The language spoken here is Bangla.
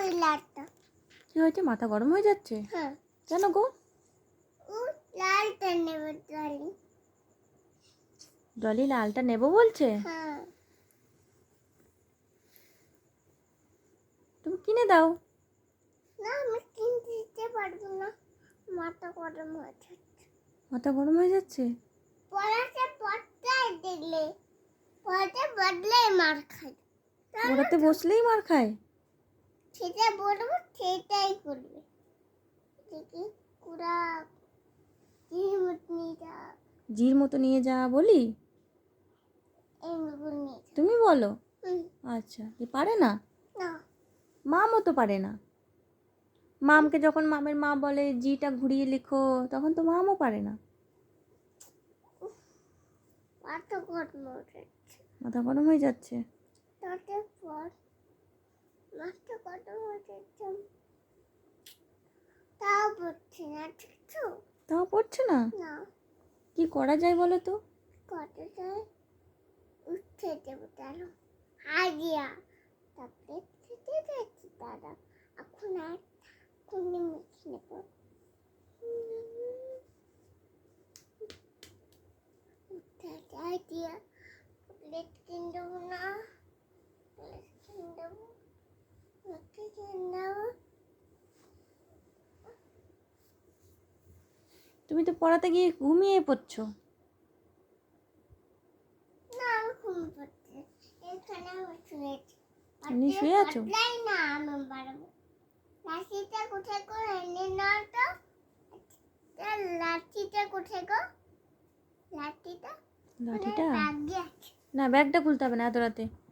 ওই লালটা। কি হয়েছে, মাথা গরম হয়ে যাচ্ছে? হ্যাঁ। কেন গো? ও লালটা নেবে ডলি। ডলি লালটা নেবো বলছে? হ্যাঁ। তুমি কিনে দাও। না আমি কিনতে দিতে পারবো না, মাথা গরম হয়ে যাচ্ছে। মাথা গরম হয়ে যাচ্ছে? পড়াতে পড়তে দিলে পড়াতে বদলে মার খাই। পড়াতে বসলেই মার খায়? সেটা বলবো সেটাই করবে। দেখি কুড়া জির মতো নিয়ে যা বলি? এইগুলো নিয়ে যা। তুমি বলো? হুম। আচ্ছা, এ পারে না? না। মামও তো পারে না। মামকে যখন মামের মা বলে জিটা ঘুরিয়ে লিখো, তখন তো মামও পারে না। মাথা গরম হয়ে যাচ্ছে। মাথা গরম হয়ে যাচ্ছে? তাতে পর মাথা গরম হয়ে যাচ্ছে। তাও পড়ছে না কিছু। তাও পড়ছে না? না। কি করা যায় বলো তো? কত যায় উঠতে দেবো তাহলে হাজিয়া তারপরে খেতে যাচ্ছি দাদা। এখন আর কোনে মিশে নেব। উঠতে হাজিয়া প্লেট কিনে দেবো না, প্লেট কিনে দেবো, রুটি কিনে দেবো। তুমি তো পড়াতে গিয়ে ঘুমিয়ে পড়ছো। না আমি ঘুম পড়ছি, এখানে আমি শুয়েছি। তুমি শুয়ে আছো? বদলাই না আমি বাড়াবো। লাঠিটা কোথায় গো এনে নাও তো। লাঠিটা কোথায় গো? লাঠিটা লাঠিটা? ব্যাগে আছে। না, ব্যাগটা খুলতে হবে না এত রাতে।